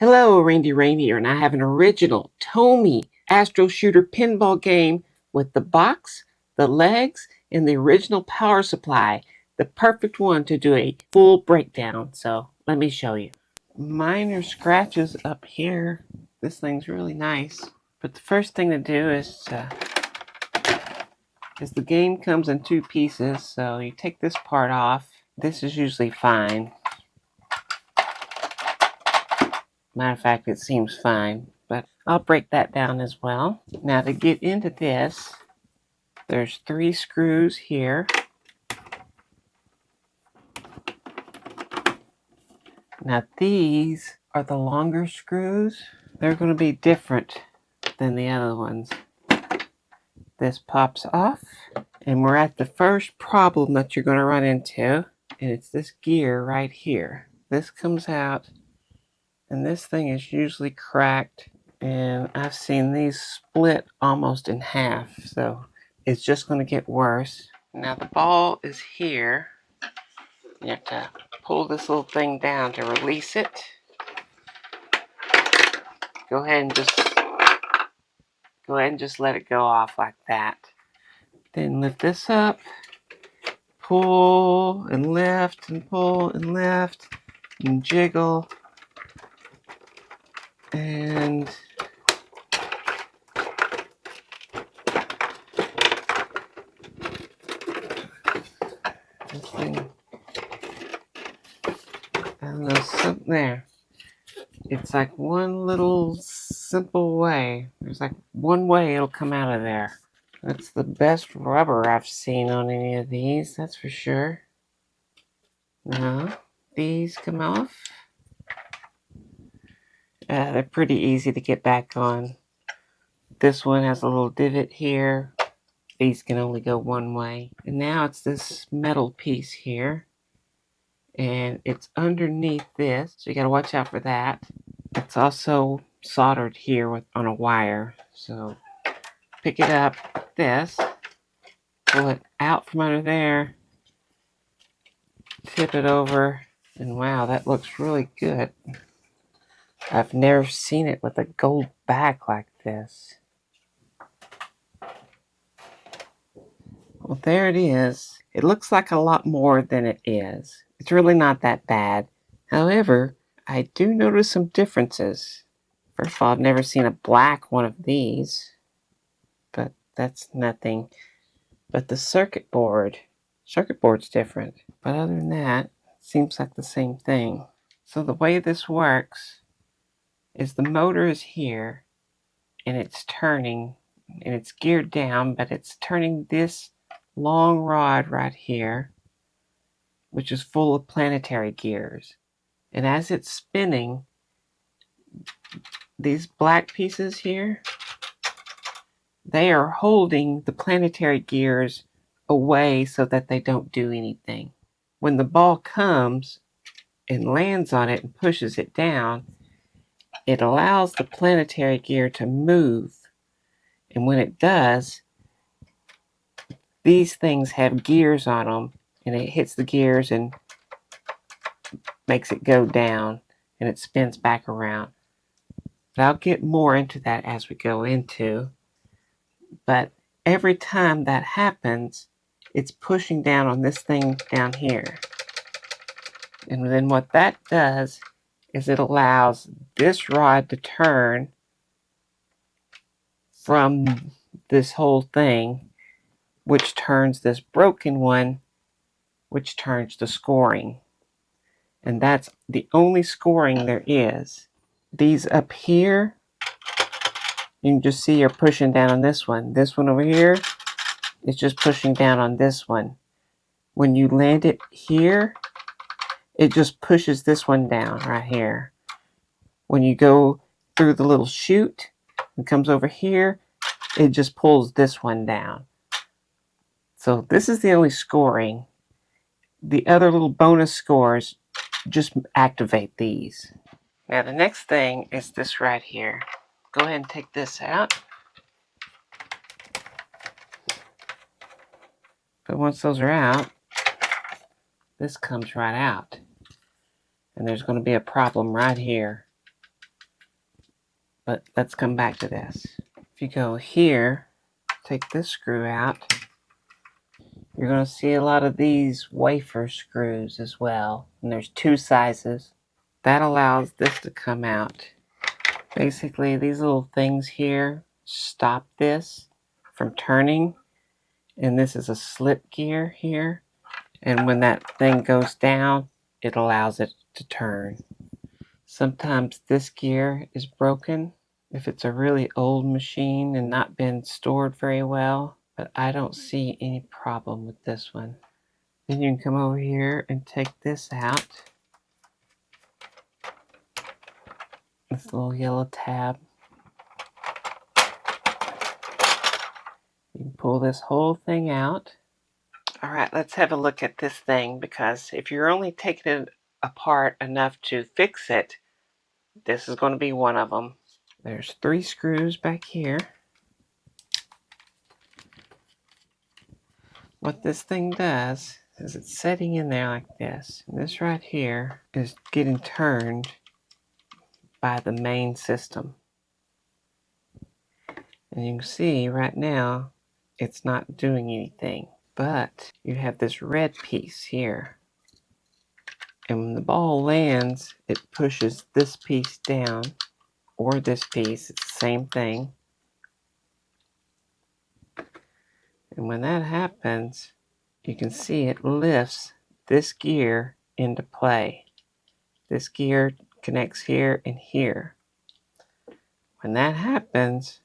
Hello, Randy Rain here, and I have an original TOMY Astro Shooter pinball game with the box, the legs, and the original power supply. The perfect one to do a full breakdown. So let me show you. Minor scratches up here. This thing's really nice. But the first thing to do is the game comes in two pieces. So you take this part off. This is usually fine. Matter of fact, it seems fine, but I'll break that down as well. Now to get into this, there's 3 screws here. Now these are the longer screws. They're going to be different than the other ones. This pops off, and we're at the first problem that you're going to run into, and it's this gear right here. This comes out, and this thing is usually cracked, and I've seen these split almost in half, so it's just going to get worse. Now the ball is here. You have to pull this little thing down to release it. Go ahead and just let it go off like that. Then lift this up, pull and lift and pull and lift and jiggle, and this thing, I don't know, something there. It's like one little simple way. There's like one way it'll come out of there. That's the best rubber I've seen on any of these, that's for sure. Now, these come off. They're pretty easy to get back on. This one has a little divot here. These can only go one way. And now it's this metal piece here. And it's underneath this, so you gotta watch out for that. It's also soldered here on a wire. So pick it up like this, pull it out from under there, tip it over, and wow, that looks really good. I've never seen it with a gold back like this. Well, there it is. It looks like a lot more than it is. It's really not that bad. However, I do notice some differences. First of all, I've never seen a black one of these, but that's nothing. But the circuit board's different. But other than that, it seems like the same thing. So the way this works is the motor is here, and it's turning, and it's geared down, but it's turning this long rod right here, which is full of planetary gears. And as it's spinning, these black pieces here, they are holding the planetary gears away so that they don't do anything. When the ball comes and lands on it and pushes it down, it allows the planetary gear to move. And when it does, these things have gears on them, and it hits the gears and makes it go down, and it spins back around. But I'll get more into that as we go into. But every time that happens, it's pushing down on this thing down here. And then what that does is it allows this rod to turn from this whole thing, which turns this broken one, which turns the scoring. And that's the only scoring there is. These up here, you can just see are pushing down on this one. This one over here is just pushing down on this one. When you land it here, it just pushes this one down right here. When you go through the little chute and comes over here, it just pulls this one down. So this is the only scoring. The other little bonus scores just activate these. Now the next thing is this right here. Go ahead and take this out. But once those are out, this comes right out. And there's going to be a problem right here. But let's come back to this. If you go here, take this screw out, you're going to see a lot of these wafer screws as well. And there's two sizes. That allows this to come out. Basically, these little things here stop this from turning. And this is a slip gear here. And when that thing goes down, it allows it to turn. Sometimes this gear is broken if it's a really old machine and not been stored very well, but I don't see any problem with this one. Then you can come over here and take this out. This little yellow tab. You can pull this whole thing out. All right, let's have a look at this thing, because if you're only taking it apart enough to fix it, this is going to be one of them. There's 3 screws back here. What this thing does is it's setting in there like this. And this right here is getting turned by the main system. And you can see right now it's not doing anything. But you have this red piece here. And when the ball lands, it pushes this piece down, or this piece, it's the same thing. And when that happens, you can see it lifts this gear into play. This gear connects here and here. When that happens,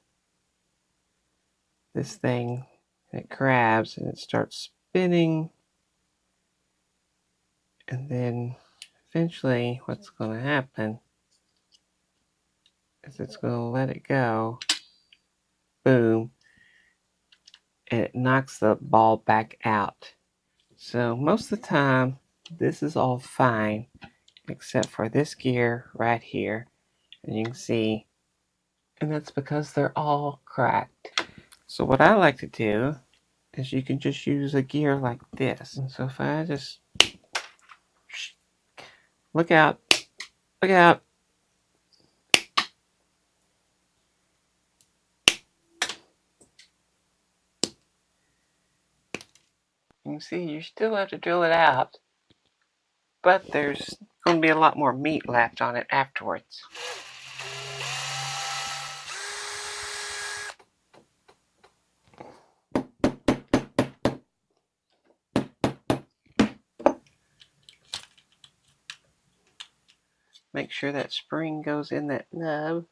this thing, it grabs and it starts spinning. And then eventually what's going to happen is it's going to let it go. Boom. And it knocks the ball back out. So most of the time, this is all fine, except for this gear right here. And you can see, and that's because they're all cracked. So what I like to do is you can just use a gear like this. And so if I just, look out, look out. You can see you still have to drill it out, but there's going to be a lot more meat left on it afterwards. Make sure that spring goes in that nub.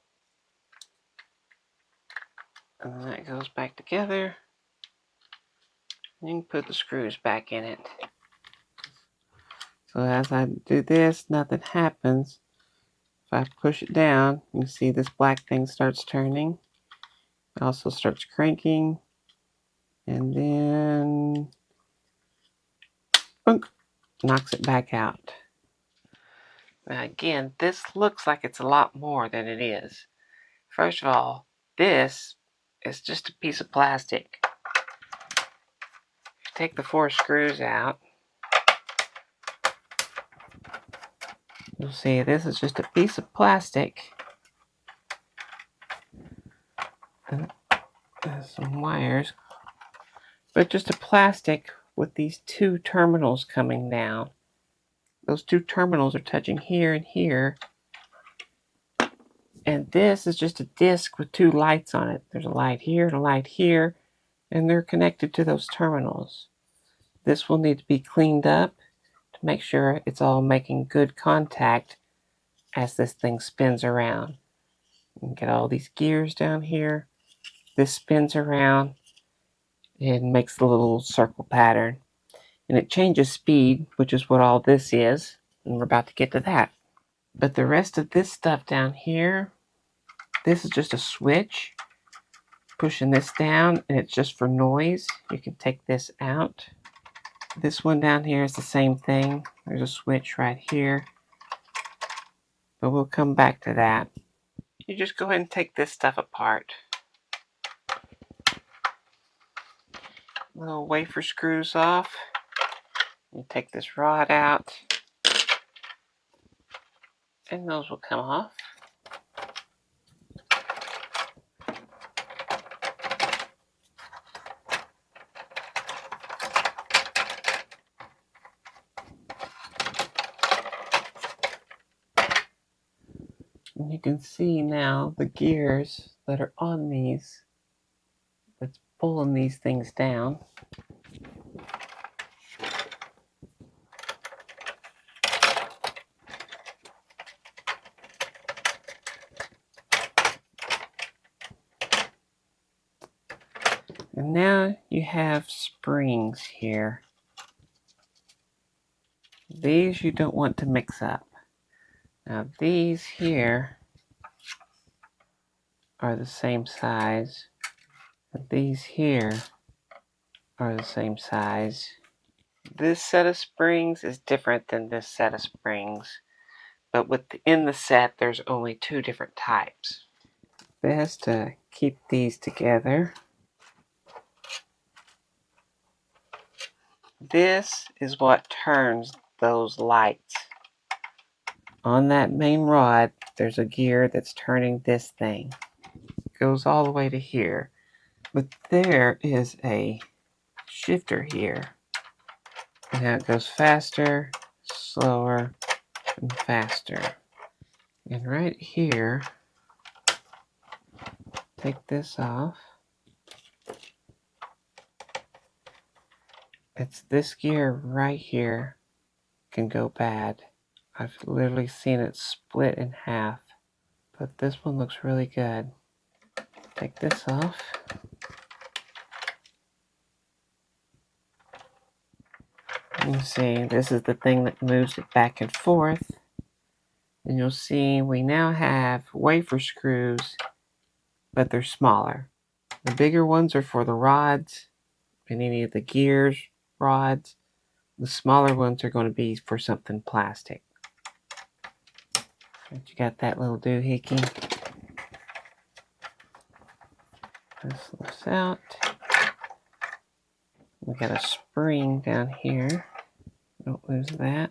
And then that goes back together. And you can put the screws back in it. So as I do this, nothing happens. If I push it down, you can see this black thing starts turning. It also starts cranking. And then, boom, knocks it back out. Now again, this looks like it's a lot more than it is. First of all, this is just a piece of plastic. Take the 4 screws out. You'll see this is just a piece of plastic. And some wires. But just a plastic with these 2 terminals coming down. Those 2 terminals are touching here and here. And this is just a disc with 2 lights on it. There's a light here and a light here. And they're connected to those terminals. This will need to be cleaned up to make sure it's all making good contact as this thing spins around. You can get all these gears down here. This spins around and makes the little circle pattern. And it changes speed, which is what all this is. And we're about to get to that. But the rest of this stuff down here, this is just a switch. Pushing this down, and it's just for noise. You can take this out. This one down here is the same thing. There's a switch right here. But we'll come back to that. You just go ahead and take this stuff apart. Little wafer screws off. You take this rod out. And those will come off. And you can see now the gears that are on these, that's pulling these things down. And now you have springs here. These you don't want to mix up. Now these here are the same size. And these here are the same size. This set of springs is different than this set of springs. But within the set, there's only 2 different types. Best to keep these together. This is what turns those lights. On that main rod, there's a gear that's turning this thing. It goes all the way to here. But there is a shifter here. And now it goes faster, slower, and faster. And right here, take this off. It's this gear right here can go bad. I've literally seen it split in half. But this one looks really good. Take this off. You see, this is the thing that moves it back and forth. And you'll see we now have wafer screws, but they're smaller. The bigger ones are for the rods and any of the gears, rods. The smaller ones are going to be for something plastic. But you got that little doohickey. This lifts out. We got a spring down here. Don't lose that.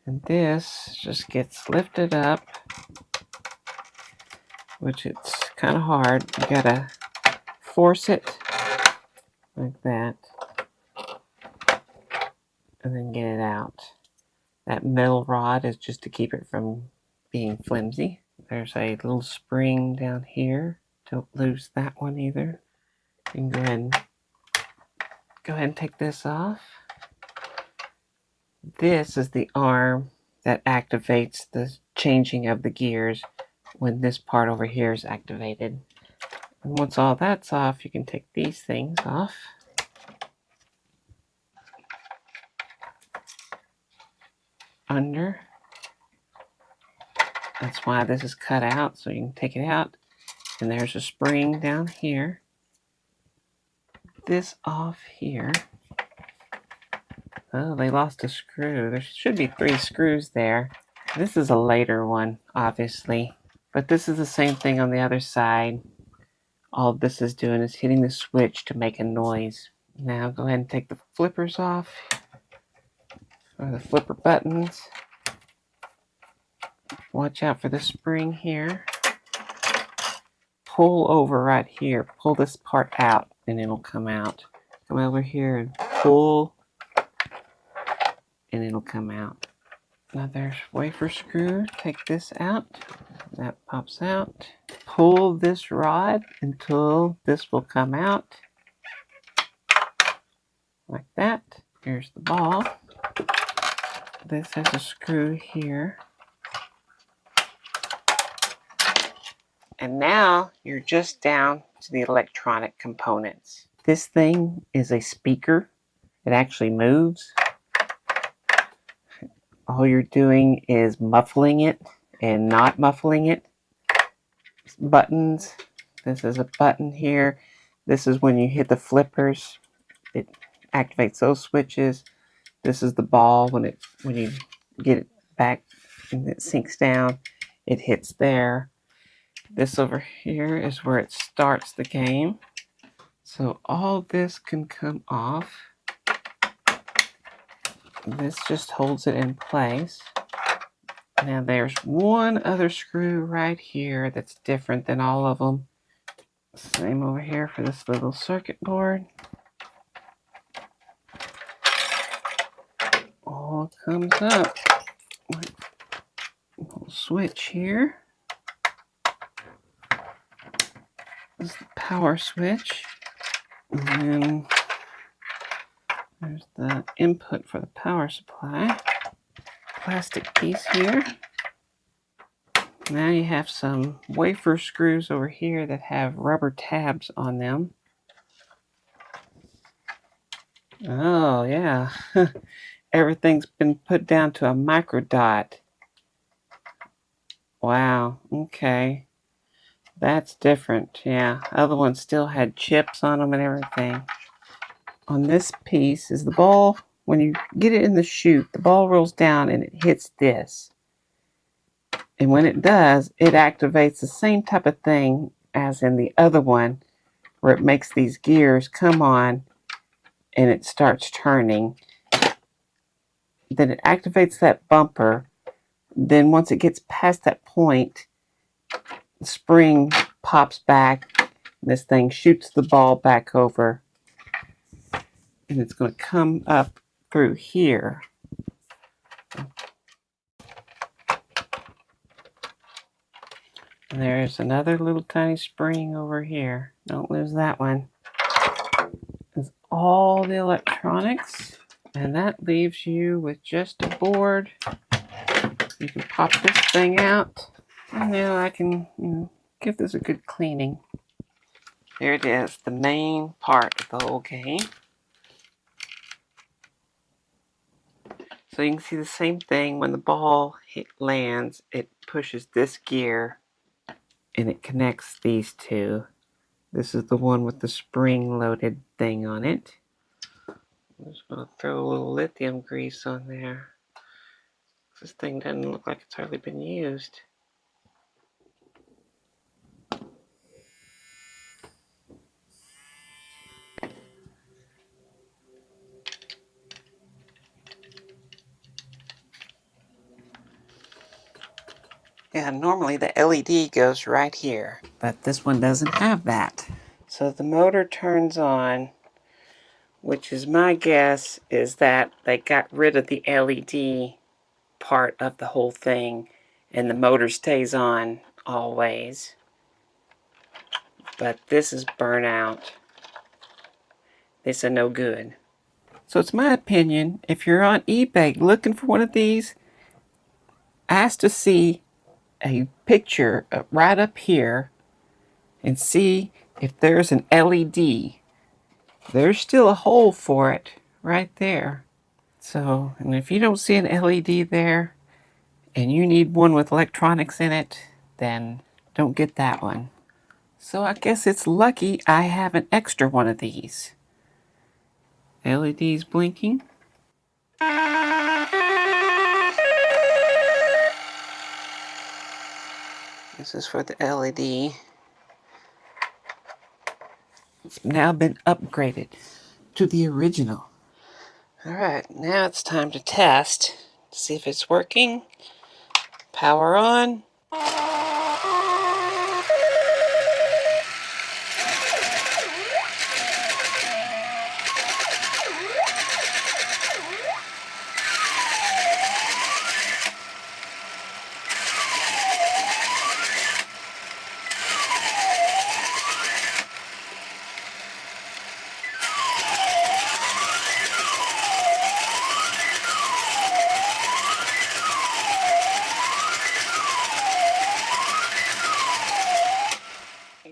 And this just gets lifted up, which it's kind of hard. You gotta force it like that, and then get it out. That metal rod is just to keep it from being flimsy. There's a little spring down here. Don't lose that one either. You can go ahead and take this off. This is the arm that activates the changing of the gears when this part over here is activated. And once all that's off, you can take these things off. Under. That's why this is cut out, so you can take it out. And there's a spring down here. This off here. Oh, they lost a screw. There should be 3 screws there. This is a later one, obviously. But this is the same thing on the other side. All this is doing is hitting the switch to make a noise. Now go ahead and take the flippers off. Or the flipper buttons. Watch out for the spring here. Pull over right here. Pull this part out and it'll come out. Come over here and pull and it'll come out. Now there's wafer screw. Take this out. That pops out. Pull this rod until this will come out. Like that. Here's the ball. This has a screw here. And now you're just down to the electronic components. This thing is a speaker. It actually moves. All you're doing is muffling it and not muffling it. Buttons. This is a button here. This is when you hit the flippers. It activates those switches. This is the ball when you get it back and it sinks down. It hits there. This over here is where it starts the game. So all this can come off. This just holds it in place. Now there's one other screw right here that's different than all of them. Same over here for this little circuit board. All comes up. Little switch here. is the power switch. And then there's the input for the power supply. Plastic piece here. Now you have some wafer screws over here that have rubber tabs on them. Oh, yeah. Everything's been put down to a micro dot. Wow, okay. That's different, yeah. Other ones still had chips on them and everything. On this piece is the ball. When you get it in the chute, the ball rolls down and it hits this. And when it does, it activates the same type of thing as in the other one, where it makes these gears come on and it starts turning. Then it activates that bumper. Then once it gets past that point, the spring pops back. This thing shoots the ball back over. And it's going to come up through here. And there's another little tiny spring over here. Don't lose that one. There's all the electronics. And that leaves you with just a board. You can pop this thing out. And now I can give this a good cleaning. There it is, the main part of the whole game. So you can see the same thing when the ball lands, it pushes this gear and it connects these two. This is the one with the spring-loaded thing on it. I'm just going to throw a little lithium grease on there. This thing doesn't look like it's hardly been used. Yeah, normally the LED goes right here, but this one doesn't have that. So the motor turns on, which is my guess is that they got rid of the LED part of the whole thing and the motor stays on always. But this is burnt out. This is no good. So it's my opinion, if you're on eBay looking for one of these, ask to see a picture right up here and see if there's an LED. There's still a hole for it right there. So, and if you don't see an LED there and you need one with electronics in it, then don't get that one. So I guess it's lucky I have an extra one of these. LEDs blinking. This is for the LED. It's now been upgraded to the original. Alright, now it's time to test. See if it's working. Power on.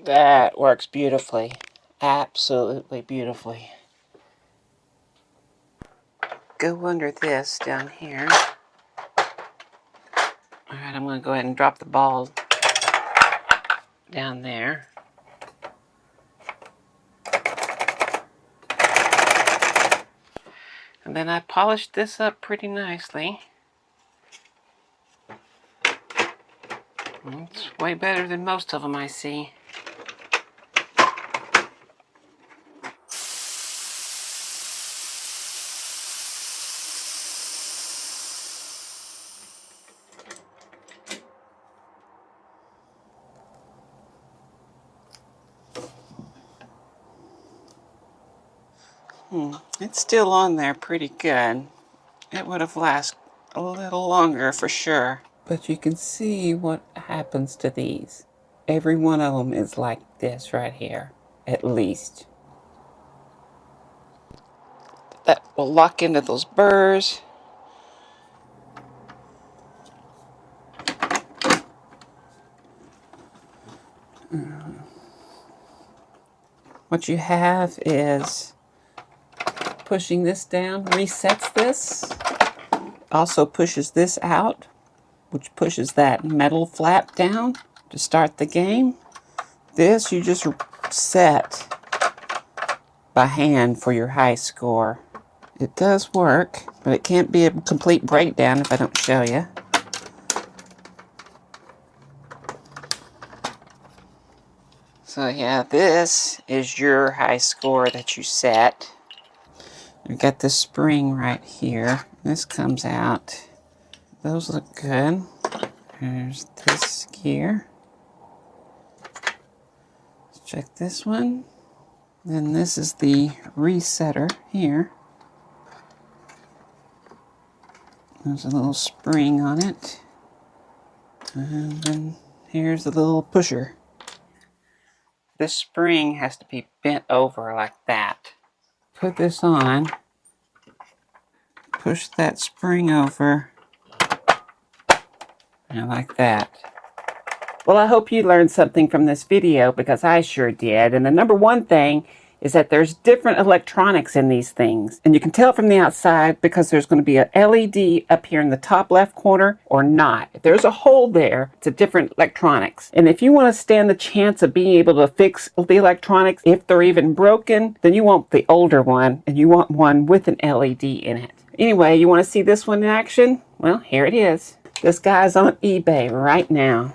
That works beautifully. Absolutely beautifully. Go under this down here. Alright, I'm going to go ahead and drop the ball down there. And then I polished this up pretty nicely. It's way better than most of them I see. It's still on there pretty good. It would have lasted a little longer for sure. But you can see what happens to these. Every one of them is like this right here, at least. That will lock into those burrs. What you have is pushing this down resets this. Also pushes this out, which pushes that metal flap down to start the game. This you just set by hand for your high score. It does work, but it can't be a complete breakdown if I don't show you. So yeah, this is your high score that you set. We've got this spring right here. This comes out. Those look good. There's this gear. Let's check this one. Then this is the resetter here. There's a little spring on it. And then here's the little pusher. This spring has to be bent over like that. Put this on. Push that spring over. And like that. Well, I hope you learned something from this video, because I sure did. And the number one thing is that there's different electronics in these things. And you can tell from the outside because there's going to be a LED up here in the top left corner or not. If there's a hole there, it's a different electronics. And if you want to stand the chance of being able to fix the electronics, if they're even broken, then you want the older one, and you want one with an LED in it. Anyway, you want to see this one in action? Well, here it is. This guy's on eBay right now.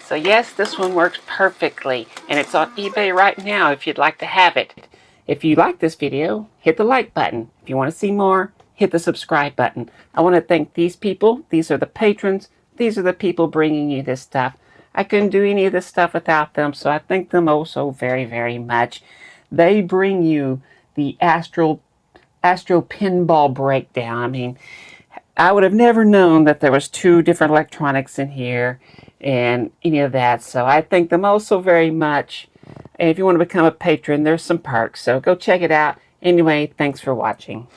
So yes, this one works perfectly, and it's on eBay right now if you'd like to have it. If you like this video, hit the like button. If you want to see more, hit the subscribe button. I want to thank these people. These are the patrons. These are the people bringing you this stuff. I couldn't do any of this stuff without them, so I thank them oh so very, very much. They bring you the Astro Pinball breakdown. I mean, I would have never known that there was two different electronics in here and any of that. So I thank them all so very much. And if you want to become a patron, there's some perks. So go check it out. Anyway, thanks for watching.